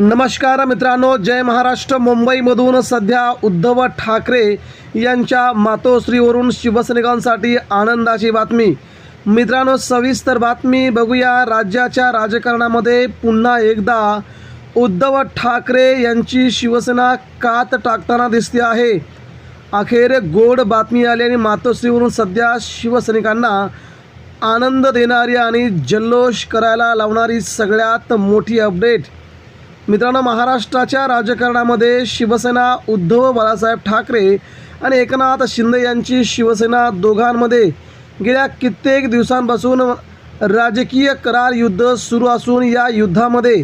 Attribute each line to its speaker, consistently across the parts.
Speaker 1: नमस्कार मित्रांनो, जय महाराष्ट्र. मुंबईमधून सध्या उद्धव ठाकरे यांच्या मातोश्रीवरून शिवसैनिकांसाठी आनंदाची बातमी. मित्रांनो, सविस्तर बातमी बघूया. राज्याच्या राजकारणामध्ये पुन्हा एकदा उद्धव ठाकरे यांची शिवसेना कात टाकताना दिसते आहे. अखेर गोड बातमी आली आणि मातोश्रीवरून सध्या शिवसैनिकांना आनंद देणारी आणि जल्लोष करायला लावणारी सगळ्यात मोठी अपडेट. मित्रांनो, महाराष्ट्राच्या राजकारणामध्ये शिवसेना उद्धव बाळासाहेब ठाकरे आणि एकनाथ शिंदे यांची शिवसेना दोघांमध्ये गेल्या कित्येक दिवसांपासून राजकीय करार युद्ध सुरू असून या युद्धामध्ये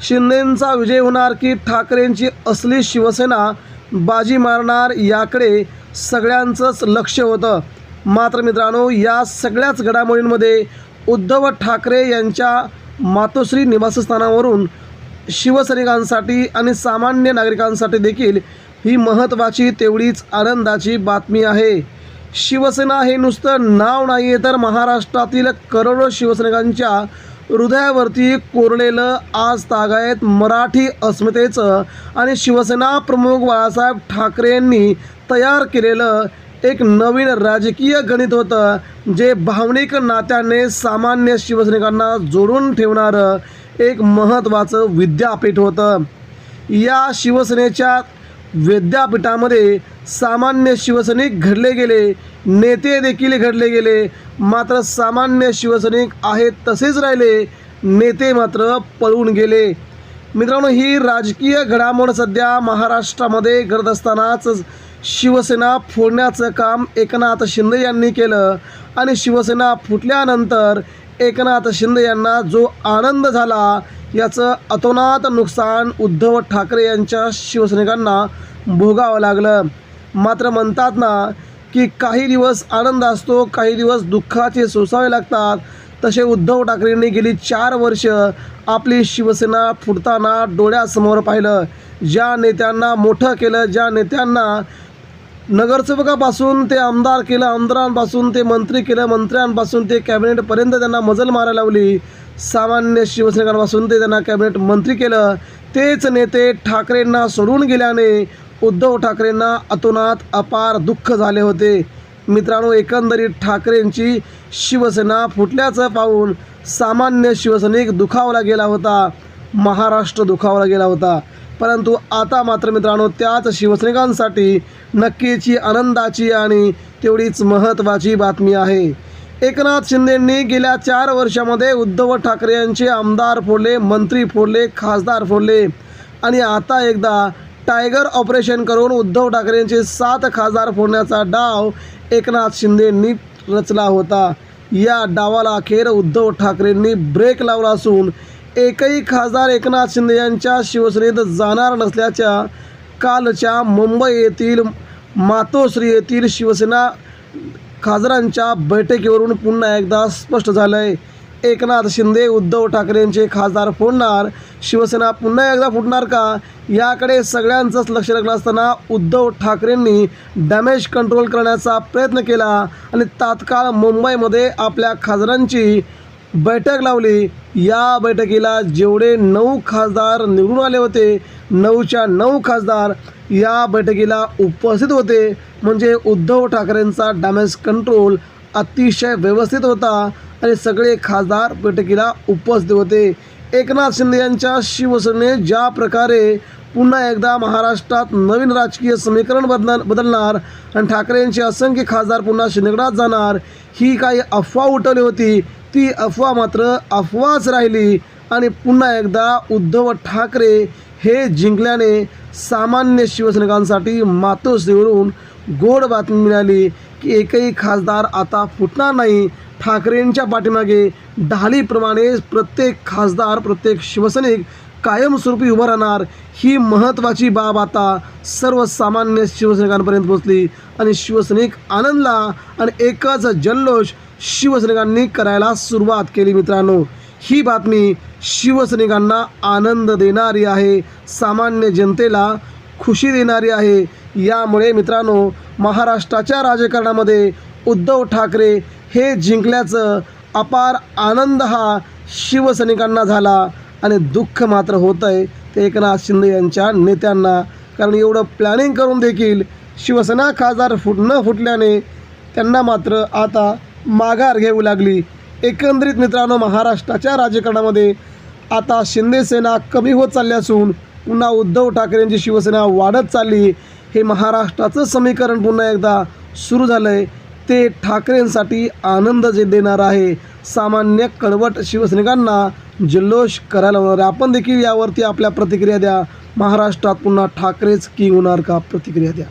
Speaker 1: शिंदेंचा विजय होणार की ठाकरेंची असली शिवसेना बाजी मारणार याकडे सगळ्यांचंच लक्ष होतं. मात्र मित्रांनो, या सगळ्याच घडामोडींमध्ये उद्धव ठाकरे यांच्या मातोश्री निवासस्थानावरून शिवसैनिकांसाठी आणि सामान्य नागरिकांसाठी देखील ही महत्त्वाची तेवढीच आनंदाची बातमी आहे. शिवसेना हे नुसतं नाव नाही आहे, तर महाराष्ट्रातील करोडो शिवसैनिकांच्या हृदयावरती कोरलेलं आज तागायत मराठी अस्मितेचं आणि शिवसेना प्रमुख बाळासाहेब ठाकरे यांनी तयार केलेलं एक नवीन राजकीय गणित होतं, जे भावनिक नात्याने सामान्य शिवसैनिकांना जोडून ठेवणारं एक महत्त्वाचं विद्यापीठ होतं. या शिवसेनेच्या विद्यापीठामध्ये सामान्य शिवसैनिक घडले गेले, नेते देखील घडले गेले. मात्र सामान्य शिवसैनिक आहेत तसेच राहिले, नेते मात्र पळून गेले. मित्रांनो, ही राजकीय घडामोड सध्या महाराष्ट्रामध्ये घडत असतानाच शिवसेना फोडण्याचं काम एकनाथ शिंदे यांनी केलं आणि शिवसेना फुटल्यानंतर एकनाथ शिंदे यांना जो आनंद झाला याचं अतोनात नुकसान उद्धव ठाकरे यांच्या शिवसैनिकांना भोगावं लागलं. मात्र म्हणतात ना की काही दिवस आनंद असतो, काही दिवस दुःखाचे सोसावे लागतात. तसे उद्धव ठाकरेंनी गेली 4 वर्ष आपली शिवसेना फुटताना डोळ्यासमोर पाहिलं. ज्या नेत्यांना मोठं केलं, ज्या नेत्यांना नगरसेवकापासून ते आमदार केलं, आमदारांपासून ते मंत्री केलं, मंत्र्यांपासून ते कॅबिनेटपर्यंत त्यांना मजल मारायला लावली, सामान्य शिवसैनिकांपासून ते त्यांना कॅबिनेट मंत्री केलं, तेच नेते ठाकरेंना सोडून गेल्याने उद्धव ठाकरेंना अतोनात अपार दुःख झाले होते. मित्रांनो, एकंदरीत ठाकरेंची शिवसेना फुटल्याचं पाहून सामान्य शिवसैनिक दुखावला गेला होता, महाराष्ट्र दुखावला गेला होता. परंतु आता मात्र मित्रांनो, त्याच शिवसैनिकांसाठी नक्कीची आनंदाची आणि तेवढीच महत्त्वाची बातमी आहे. एकनाथ शिंदेंनी गेल्या 4 वर्षामध्ये उद्धव ठाकरे यांचे आमदार फोडले, मंत्री फोडले, खासदार फोडले आणि आता एकदा टायगर ऑपरेशन करून उद्धव ठाकरेंचे 7 खासदार फोडण्याचा डाव एकनाथ शिंदेंनी रचला होता. या डावाला अखेर उद्धव ठाकरेंनी ब्रेक लावला असून एकही खासदार एकनाथ शिंदे यांच्या शिवसेनेत जाणार नसल्याच्या कालच्या मुंबई येथील मातोश्री येथील शिवसेना खासदारांच्या बैठकीवरून पुन्हा एकदा स्पष्ट झालं आहे. एकनाथ शिंदे उद्धव ठाकरेंचे खासदार फोडणार, शिवसेना पुन्हा एकदा फुटणार का, याकडे सगळ्यांचंच लक्ष लागलं असताना उद्धव ठाकरेंनी डॅमेज कंट्रोल करण्याचा प्रयत्न केला आणि तात्काळ मुंबईमध्ये आपल्या खासदारांची बैठक लावली. या बैठकीला जेवढे 9 खासदार निवडून आले होते, 9च्या 9 खासदार या बैठकीला उपस्थित होते. म्हणजे उद्धव ठाकरेंचा डॅमेज कंट्रोल अतिशय व्यवस्थित होता आणि सगळे खासदार बैठकीला उपस्थित होते. एकनाथ शिंदे यांच्या शिवसेनेने ज्या प्रकारे पुन्हा एकदा महाराष्ट्रात नवीन राजकीय समीकरण बदलणार आणि ठाकरेंचे असंख्य खासदार पुन्हा शिंदेगडात जाणार, ही काही अफवा उठवली होती, ती अफवा मात्र अफवाच राहिली आणि पुन्हा एकदा उद्धव ठाकरे हे जिंकल्याने सामान्य शिवसैनिकांसाठी मातोश्रीवरून गोड बातमी मिळाली की एकही खासदार आता फुटणार नाही. ठाकरेंच्या पाठीमागे ढालीप्रमाणे प्रत्येक खासदार, प्रत्येक शिवसैनिक कायमस्वरूपी उभं राहणार. ही महत्त्वाची बाब आता सर्वसामान्य शिवसैनिकांपर्यंत पोहोचली आणि शिवसैनिक आनंदला आणि एकच जल्लोष शिवसैनिकांनी करायला सुरुवात केली. मित्रांनो, ही बातमी शिवसैनिकांना आनंद देणारी आहे, सामान्य जनतेला खुशी देणारी आहे. यामुळे मित्रांनो, महाराष्ट्राच्या राजकारणामध्ये उद्धव ठाकरे हे जिंकल्याचं अपार आनंद हा शिवसैनिकांना झाला आणि दुःख मात्र होतं आहे ते एकनाथ शिंदे यांच्या नेत्यांना. कारण एवढं प्लॅनिंग करून देखील शिवसेना खासदार न फुटल्याने त्यांना मात्र आता माघार घ्यावी लागली. एकंदरीत मित्रांनो, महाराष्ट्राच्या राजकारणामध्ये आता शिंदे सेना कमी होत चालली असून पुन्हा उद्धव ठाकरे यांची शिवसेना वाढत चालली. हे महाराष्ट्राचं समीकरण पुन्हा एकदा सुरू झालं आहे. ते ठाकरेंसाठी आनंद जे देणार आहे, सामान्य कडवट शिवसैनिकांना जल्लोष करायला होणार आहे. आपण देखील यावरती आपल्या प्रतिक्रिया द्या. महाराष्ट्रात पुन्हा ठाकरेच किंग होणार का? प्रतिक्रिया द्या.